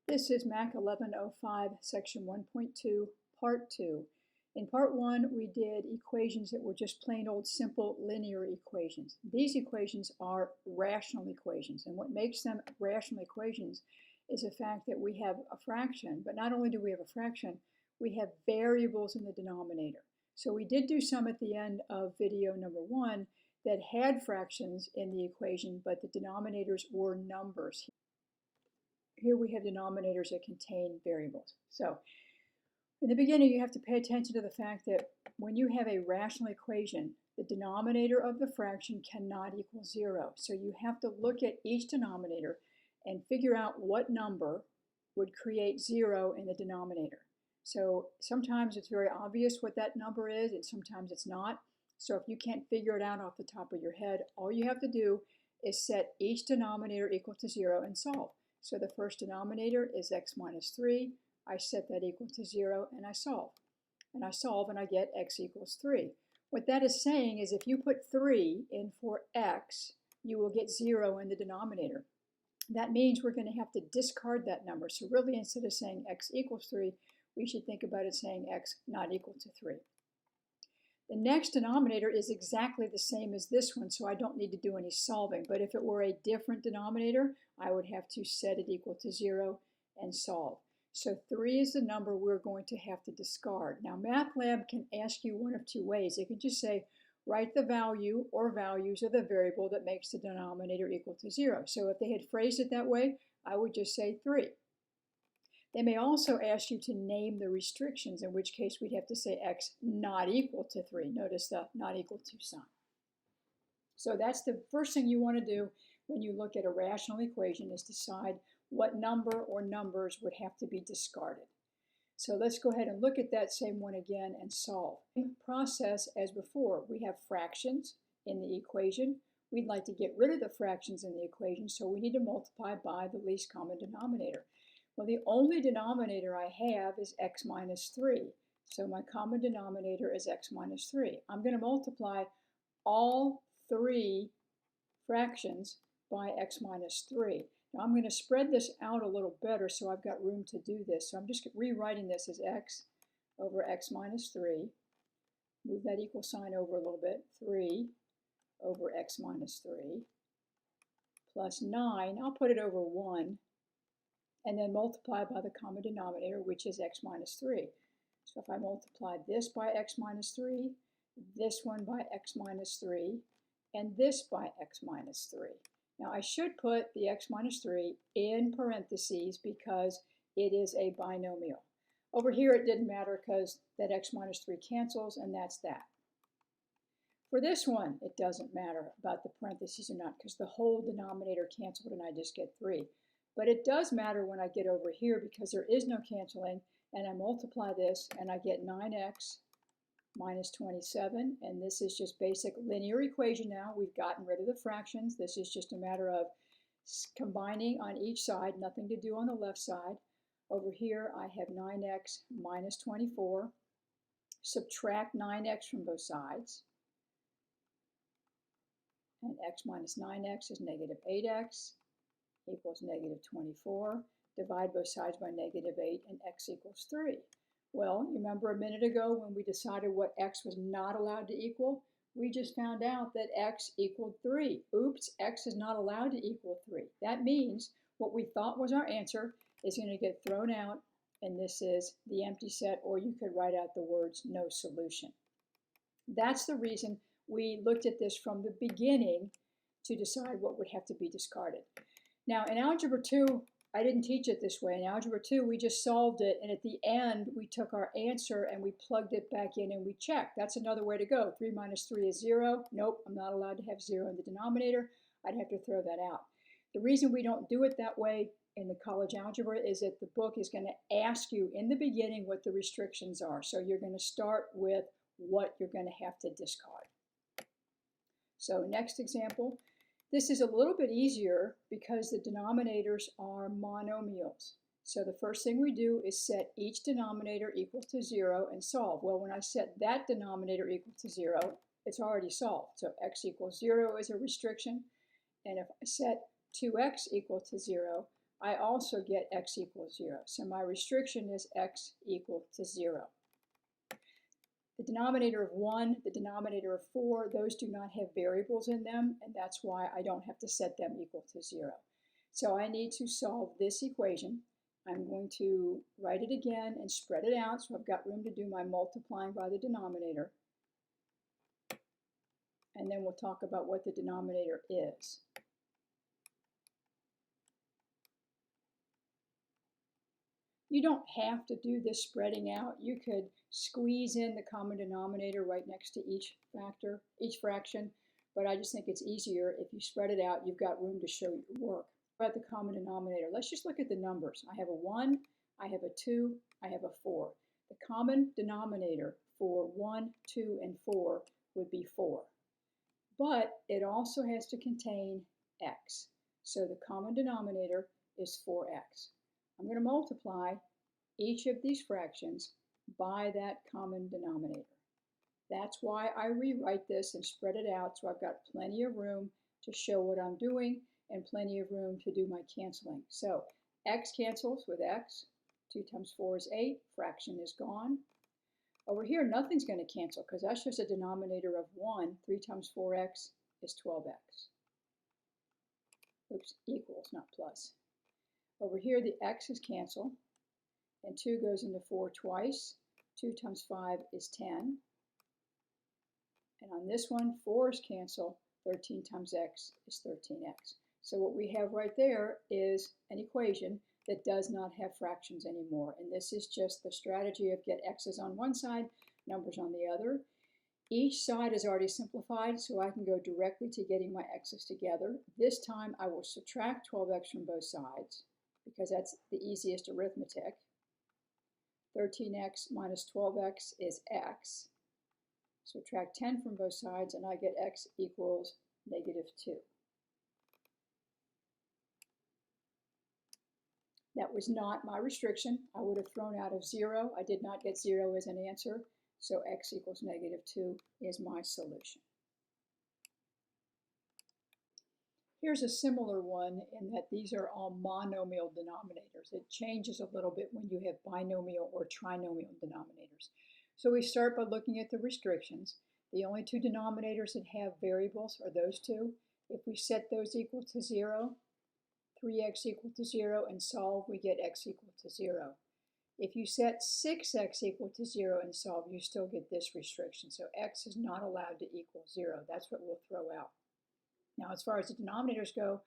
This is MAC 1105, Section 1.2, Part 2. In Part 1, we did equations that were just plain old simple linear equations. These equations are rational equations, and what makes them rational equations is the fact that we have a fraction, but not only do we have a fraction, we have variables in the denominator. So we did do some at the end of video number 1 that had fractions in the equation, but the denominators were numbers. Here we have denominators that contain variables. So in the beginning, you have to pay attention to the fact that when you have a rational equation, the denominator of the fraction cannot equal 0. So you have to look at each denominator and figure out what number would create 0 in the denominator. So sometimes it's very obvious what that number is, and sometimes it's not. So if you can't figure it out off the top of your head, all you have to do is set each denominator equal to 0 and solve. So the first denominator is x minus 3. I set that equal to 0 and I solve. And I solve and I get x equals 3. What that is saying is if you put 3 in for x, you will get 0 in the denominator. That means we're going to have to discard that number. So really, instead of saying x equals 3, we should think about it saying x not equal to 3. The next denominator is exactly the same as this one, so I don't need to do any solving. But if it were a different denominator, I would have to set it equal to 0 and solve. So 3 is the number we're going to have to discard. Now, MATLAB can ask you one of two ways. It can just say, write the value or values of the variable that makes the denominator equal to 0. So if they had phrased it that way, I would just say 3. They may also ask you to name the restrictions, in which case we'd have to say x not equal to 3. Notice the not equal to sign. So that's the first thing you want to do when you look at a rational equation, is decide what number or numbers would have to be discarded. So let's go ahead and look at that same one again and solve. Process as before. We have fractions in the equation. We'd like to get rid of the fractions in the equation, so we need to multiply by the least common denominator. Well, the only denominator I have is x minus 3. So my common denominator is x minus 3. I'm going to multiply all 3 fractions by x minus 3. Now I'm going to spread this out a little better so I've got room to do this. So I'm just rewriting this as x over x minus 3. Move that equal sign over a little bit. 3 over x minus 3 plus 9. I'll put it over 1. And then multiply by the common denominator, which is x minus 3. So if I multiply this by x minus 3, this one by x minus 3, and this by x minus 3. Now I should put the x minus 3 in parentheses because it is a binomial. Over here it didn't matter because that x minus 3 cancels, and that's that. For this one, it doesn't matter about the parentheses or not because the whole denominator canceled and I just get 3. But it does matter when I get over here because there is no canceling, and I multiply this and I get 9x minus 27, and this is just basic linear equation now. We've gotten rid of the fractions. This is just a matter of combining on each side, nothing to do on the left side. Over here I have 9x minus 24. Subtract 9x from both sides. And x minus 9x is negative 8x. Equals negative 24. Divide both sides by negative 8, and x equals 3. Well, you remember a minute ago when we decided what x was not allowed to equal? We just found out that x equaled 3. Oops, x is not allowed to equal 3. That means what we thought was our answer is going to get thrown out, and this is the empty set, or you could write out the words no solution. That's the reason we looked at this from the beginning to decide what would have to be discarded. Now, in Algebra 2, I didn't teach it this way. In Algebra 2, we just solved it, and at the end, we took our answer and we plugged it back in and we checked. That's another way to go. 3 minus 3 is 0. Nope, I'm not allowed to have 0 in the denominator. I'd have to throw that out. The reason we don't do it that way in the college algebra is that the book is going to ask you in the beginning what the restrictions are. So you're going to start with what you're going to have to discard. So next example. This is a little bit easier because the denominators are monomials. So the first thing we do is set each denominator equal to 0 and solve. Well, when I set that denominator equal to 0, it's already solved. So x equals 0 is a restriction. And if I set 2x equal to 0, I also get x equals 0. So my restriction is x equal to 0. The denominator of 1, the denominator of 4, those do not have variables in them, and that's why I don't have to set them equal to 0. So I need to solve this equation. I'm going to write it again and spread it out so I've got room to do my multiplying by the denominator. And then we'll talk about what the denominator is. You don't have to do this spreading out. You could squeeze in the common denominator right next to each fraction, but I just think it's easier if you spread it out. You've got room to show your work. About the common denominator, let's just look at the numbers. I have a 1, I have a 2, I have a 4. The common denominator for 1, 2, and 4 would be 4. But it also has to contain x. So the common denominator is 4x. I'm going to multiply each of these fractions by that common denominator. That's why I rewrite this and spread it out so I've got plenty of room to show what I'm doing and plenty of room to do my canceling. So x cancels with x. 2 times 4 is 8. Fraction is gone. Over here, nothing's going to cancel because that's just a denominator of 1. 3 times 4x is 12x. Oops, equals, not plus. Over here, the x's cancel, and 2 goes into 4 twice. 2 times 5 is 10. And on this one, 4's cancel. 13 times x is 13x. So what we have right there is an equation that does not have fractions anymore. And this is just the strategy of get x's on one side, numbers on the other. Each side is already simplified, so I can go directly to getting my x's together. This time I will subtract 12x from both sides, because that's the easiest arithmetic. 13x minus 12x is x. Subtract 10 from both sides, and I get x equals -2. That was not my restriction. I would have thrown out of 0. I did not get 0 as an answer, so x equals -2 is my solution. Here's a similar one in that these are all monomial denominators. It changes a little bit when you have binomial or trinomial denominators. So we start by looking at the restrictions. The only two denominators that have variables are those two. If we set those equal to 0, 3x equal to 0, and solve, we get x equal to 0. If you set 6x equal to 0 and solve, you still get this restriction. So x is not allowed to equal 0. That's what we'll throw out. Now, as far as the denominators go,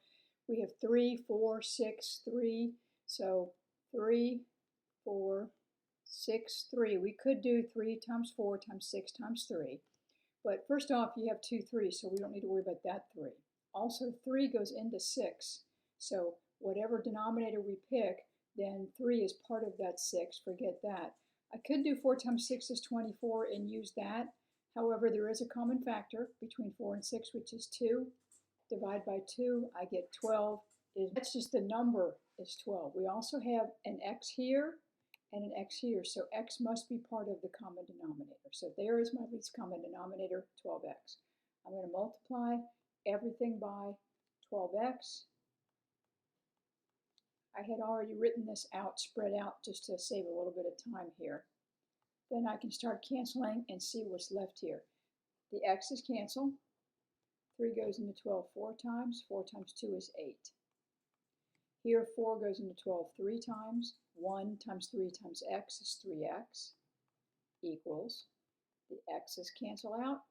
we have 3, 4, 6, 3. So 3, 4, 6, 3. We could do 3 times 4 times 6 times 3. But first off, you have 2 3s, so we don't need to worry about that 3. Also, 3 goes into 6. So whatever denominator we pick, then 3 is part of that 6. Forget that. I could do 4 times 6 is 24 and use that. However, there is a common factor between 4 and 6, which is 2. Divide by 2, I get 12. That's just the number is 12. We also have an x here and an x here, so x must be part of the common denominator. So there is my least common denominator, 12x. I'm going to multiply everything by 12x. I had already written this out, spread out, just to save a little bit of time here. Then I can start canceling and see what's left here. The x's cancel. 3 goes into 12 4 times. 4 times 2 is 8. Here 4 goes into 12 3 times. 1 times 3 times x is 3x equals, the x's cancel out.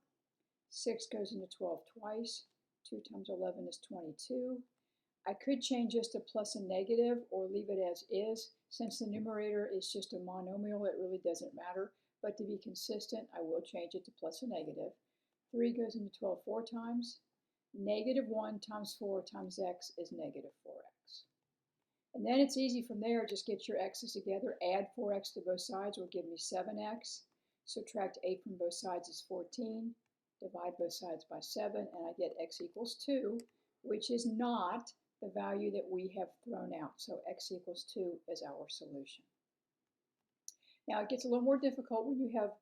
6 goes into 12 twice. 2 times 11 is 22. I could change this to plus and negative or leave it as is. Since the numerator is just a monomial, it really doesn't matter. But to be consistent, I will change it to plus and negative. 3 goes into 12 4 times. -1 times 4 times x is -4x. And then it's easy from there, just get your x's together, add 4x to both sides will give me 7x. Subtract 8 from both sides is 14. Divide both sides by 7, and I get x equals 2, which is not the value that we have thrown out. So x equals 2 is our solution. Now it gets a little more difficult when you have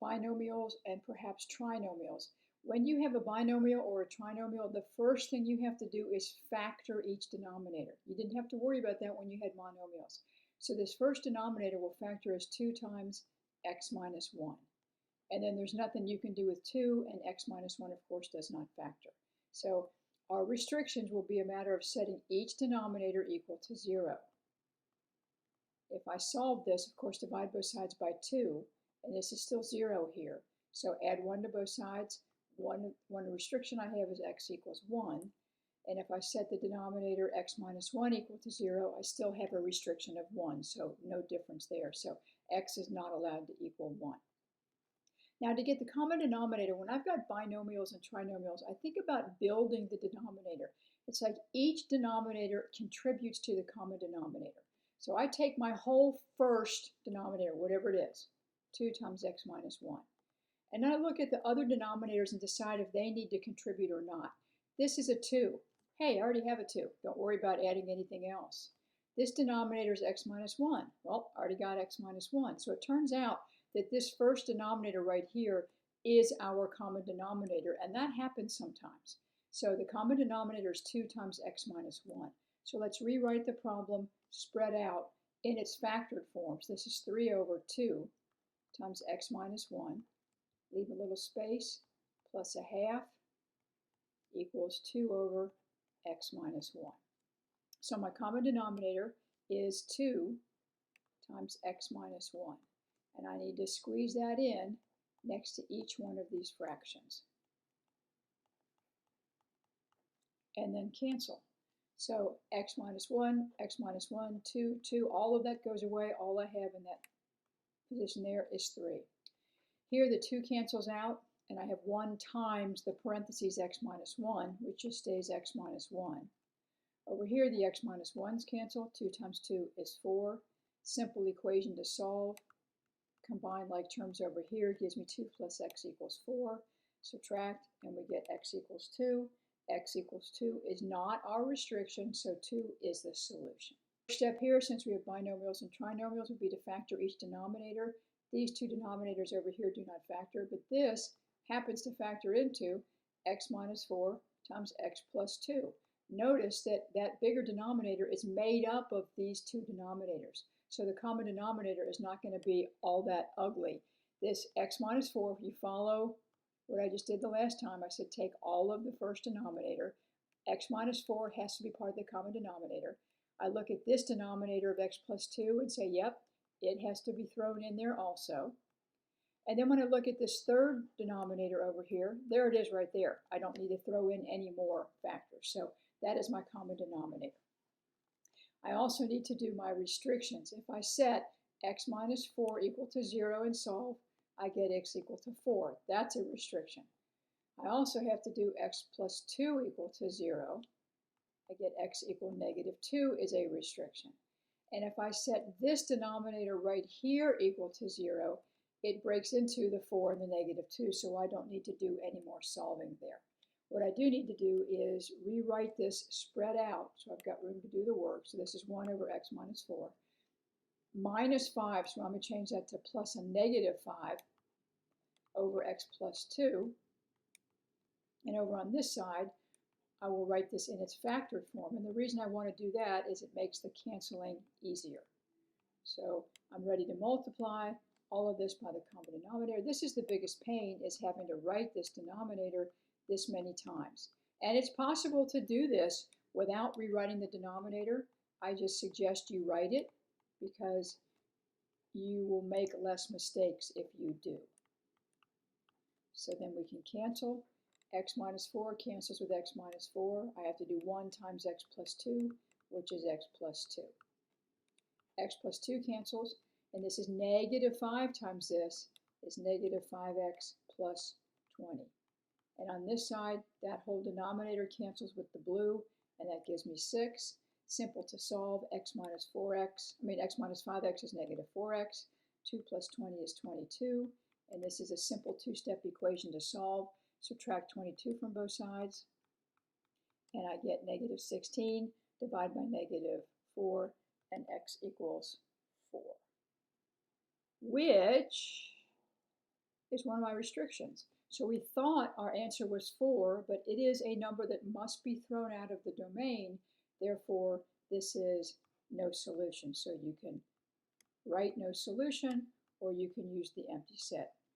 binomials and perhaps trinomials. When you have a binomial or a trinomial, the first thing you have to do is factor each denominator. You didn't have to worry about that when you had monomials. So this first denominator will factor as 2 times x minus 1. And then there's nothing you can do with 2, and x minus 1, of course, does not factor. So our restrictions will be a matter of setting each denominator equal to 0. If I solve this, of course, divide both sides by 2, and this is still 0 here. So add 1 to both sides. One restriction I have is x equals 1. And if I set the denominator x minus 1 equal to 0, I still have a restriction of 1, so no difference there. So x is not allowed to equal 1. Now to get the common denominator, when I've got binomials and trinomials, I think about building the denominator. It's like each denominator contributes to the common denominator. So I take my whole first denominator, whatever it is, 2 times x minus 1. And I look at the other denominators and decide if they need to contribute or not. This is a 2. Hey, I already have a 2. Don't worry about adding anything else. This denominator is x minus 1. Well, I already got x minus 1. So it turns out that this first denominator right here is our common denominator, and that happens sometimes. So the common denominator is 2 times x minus 1. So let's rewrite the problem spread out in its factored forms. This is 3 over 2 times x minus 1. Leave a little space, plus a half equals 2 over x minus 1. So my common denominator is 2 times x minus 1. And I need to squeeze that in next to each one of these fractions. And then cancel. So x minus 1, 2, 2, all of that goes away. All I have in that position there is 3. Here the 2 cancels out, and I have 1 times the parentheses x minus 1, which just stays x minus 1. Over here the x minus 1's cancel. 2 times 2 is 4. Simple equation to solve. Combine like terms over here gives me 2 plus x equals 4. Subtract, and we get x equals 2. X equals 2 is not our restriction, so 2 is the solution. First step here, since we have binomials and trinomials, would be to factor each denominator. These 2 denominators over here do not factor, but this happens to factor into x minus 4 times x plus 2. Notice that that bigger denominator is made up of these 2 denominators. So the common denominator is not going to be all that ugly. This x minus 4, if you follow what I just did the last time, I said take all of the first denominator. X minus 4 has to be part of the common denominator. I look at this denominator of x plus 2 and say, yep, it has to be thrown in there also. And then when I look at this third denominator over here, there it is right there. I don't need to throw in any more factors. So that is my common denominator. I also need to do my restrictions. If I set x minus 4 equal to 0 and solve, I get x equal to 4. That's a restriction. I also have to do x plus 2 equal to 0. I get x equal negative 2 is a restriction. And if I set this denominator right here equal to 0, it breaks into the 4 and the negative 2, so I don't need to do any more solving there. What I do need to do is rewrite this spread out, so I've got room to do the work. So this is 1 over x minus 4. Minus 5, so I'm going to change that to plus a negative 5 over x plus 2. And over on this side, I will write this in its factored form. And the reason I want to do that is it makes the canceling easier. So I'm ready to multiply all of this by the common denominator. This is the biggest pain, is having to write this denominator this many times. And it's possible to do this without rewriting the denominator. I just suggest you write it because you will make less mistakes if you do. So then we can cancel. X minus 4 cancels with x minus 4. I have to do 1 times x plus 2, which is x plus 2. X plus 2 cancels, and this is negative 5 times this is negative 5x plus 20. And on this side, that whole denominator cancels with the blue, and that gives me 6. Simple to solve. X minus 5x is negative 4x. 2 plus 20 is 22. And this is a simple 2-step equation to solve. Subtract 22 from both sides, and I get negative 16. Divide by negative 4, and x equals 4, which is one of my restrictions. So we thought our answer was 4, but it is a number that must be thrown out of the domain. Therefore, this is no solution. So you can write no solution, or you can use the empty set.